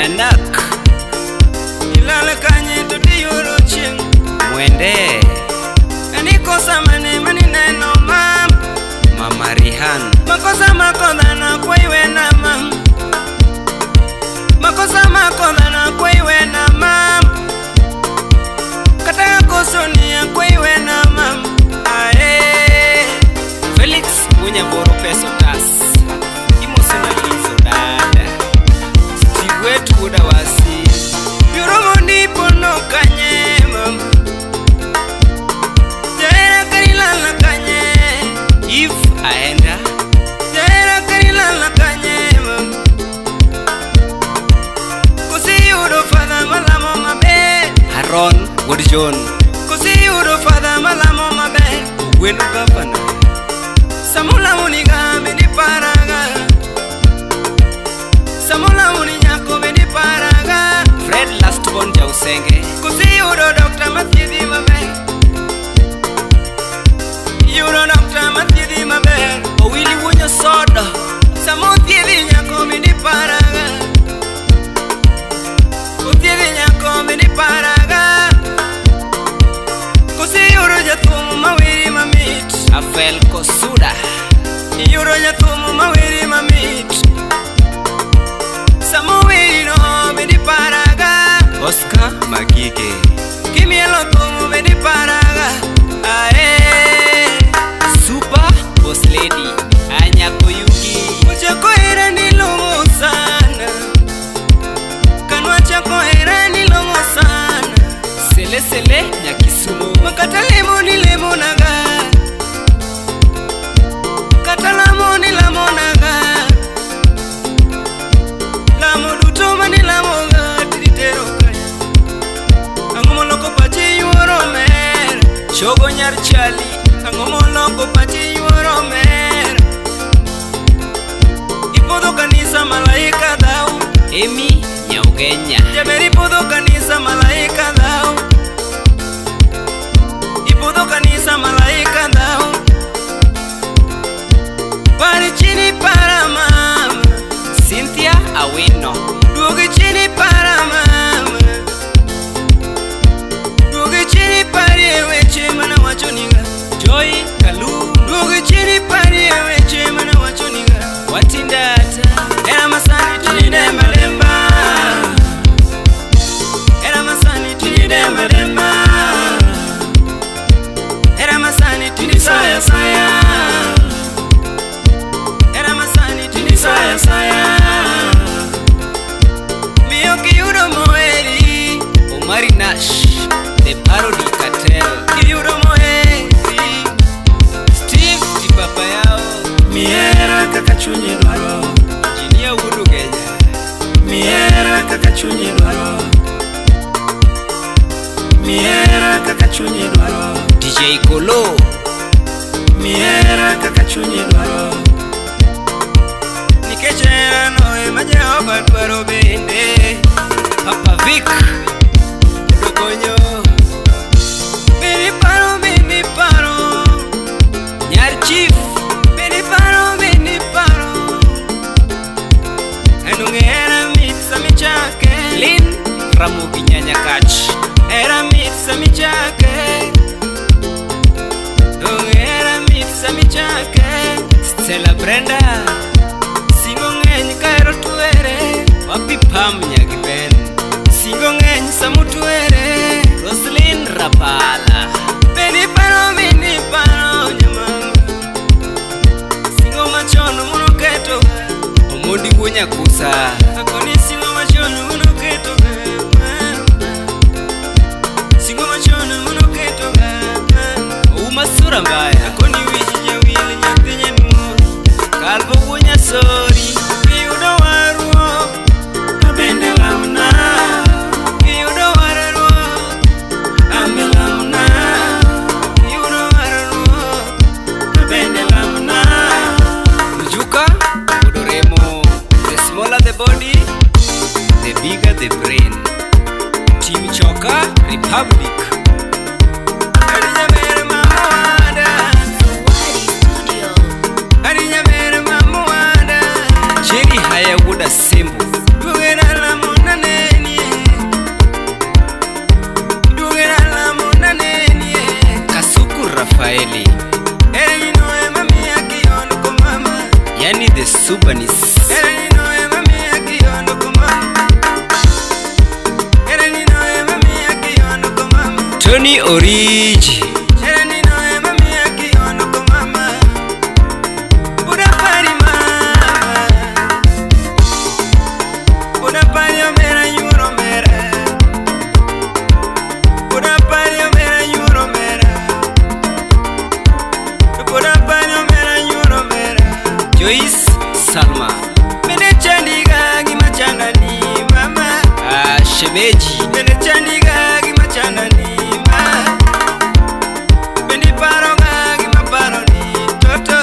Anak ilala kanye to dioro ching Mwende Anikosa mane mani neno mam Mama Rihan Makosa makoda na kwa iwe na mam Makosa makoda na kwa iwe na mam Kataka kusonia kwa iwe na mam Ae Felix Munyamboro Peso Das Emotionalizo dada Steve wetu kuda wasi Yuromo nipo no kanye mam Jaira karilala kanye If aenda Jaira karilala kanye mam Kusi yuro fada malamo mabe Haron Wood John Kusi yuro fada malamo mabe Wenu Gavana Samula muniga meni paraga Samula muninyako meni paraga Fred Lastborn Jausenge Kusi yuro Dr. Mathidi mabe Yuro Dr. Mathidi mabe Owili Wunyo Soda Samuthidi nyako meni paraga Kuthidi nyako meni paraga Kusi yuro jathumu mawiri mamit Afel Kosuda Yuro jathumu mawiri mamit Samuwiri no meni paraga Oscar Magige Kimielo thumu meni paraga Ae Super Boss Lady Anya Koyuki Chako era ni longo sana Kanwa chako era ni longo sana Sele Sele Nyakisumo Makata lemo ni lemo naga Kata lamo ni lamo naga Lamo dutoma ni lamo ga Tiritero kaya Angomo loko pachi yuoro mer Chogo Nyar Chali Angomo loko pachi yuoro mer Ipodo kanisa malaika dao Emi Nyaugenya Jaberi podo kanisa malaika dao Ipodo kanisa malaika dao Pari chini para mama Cynthia Awino Duogi chini para mama Duogi chini pari eweche mana wachoniga Joy Kalu Duogi chini pari eweche mana wachoniga Watindata Era masani tunide malemba Era masani tunide malemba Era masani tunide saya saya Era masani tunide saya saya Mio kiyudo moeri Omari Nash The Parody Cartel Kiyudo moeri Steve Tipapa Yao Miera kaka chunyi dwaro Engineer Wudu Kenya Miera kaka chunyi dwaro Miera kaka chunyi dwaro DJ Kolo Miera kaka chunyi dwaro Nikechera noe Jehova dwaro bende Papa Vic Dogonyo Bini paro Nyar Chief Bini paro Enunge era mitsa michake Lin Ramogi Nyanya Kach Era mitsa michake Enunge era mitsa michake Stella Brenda Singo ng'eny kaero tuere Wapi Pam Nyagiben Singo ng'eny samu tuere Roslyn Rapala Bini paro nyamama Singo machono muno keto Omondi Wunya Kusa Akoni singo machono muno keto Singo machono muno keto Uma Sura Mbaya Akoni wichi jawili nyathinye nuo Kalvo Wunya Sori Kiyudo waruo Abende lamna Kiyudo waruo Ambe lamna Kiyudo waruo Abende lamna Ujuka Udoremo The smaller the body The bigger the brain Team Choka Republic Arinya mere mamada Arinya mere mamada Jerry Haya Wuda Sembo Bugera la monane Subanis. Tony Origi. Joyce Salma. Mene chandiga gima chanani mama. Shemeji. Mene chandiga gima chanani mama. Mene paronga gima paroni toto.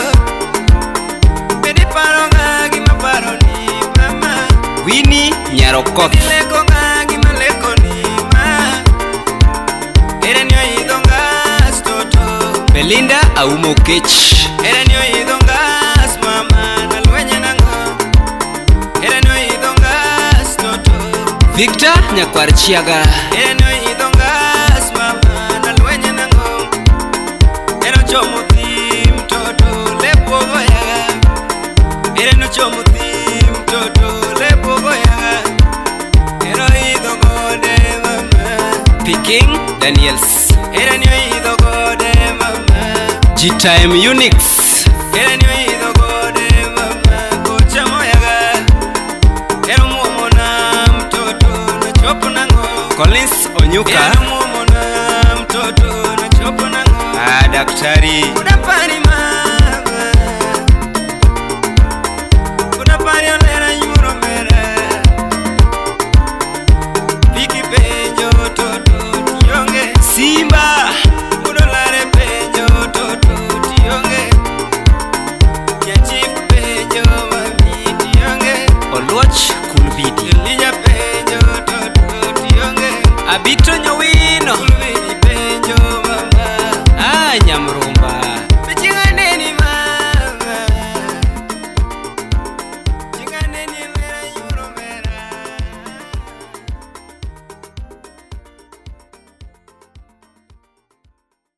Mene paronga gima paroni mama. Winnie Nyarokoth. Mene lekonga gima lekoni mama. Erenyo idonga toto. Belinda Aumokech. Erenyo idonga mama nalwenye nango. Erenyo idonga toto. Victor Nyakwarchiaga. Erenyo idonga mama nalwenye nango. Ero chomo tim toto lepo goyaga. Erenyo chomo tim toto lepo goyaga. Ero idongo de mama. Peking Daniels. Erenyo idongo de mama. G-Time Unix. Erenyo idongo de mama. Kocha moyaga. Ero muomona mtoto na chopo nango. Collins Onyuka. Ero muomona mtoto na chopo nango. Daktari. Udapari mama. Udapari olera nyuro mera. Piki penjo toto tionge. Simba. Udolare penjo toto tionge. Nyachif penjo mami tionge. Oluoch Kulbidi. Linya penjo toto tionge. Abito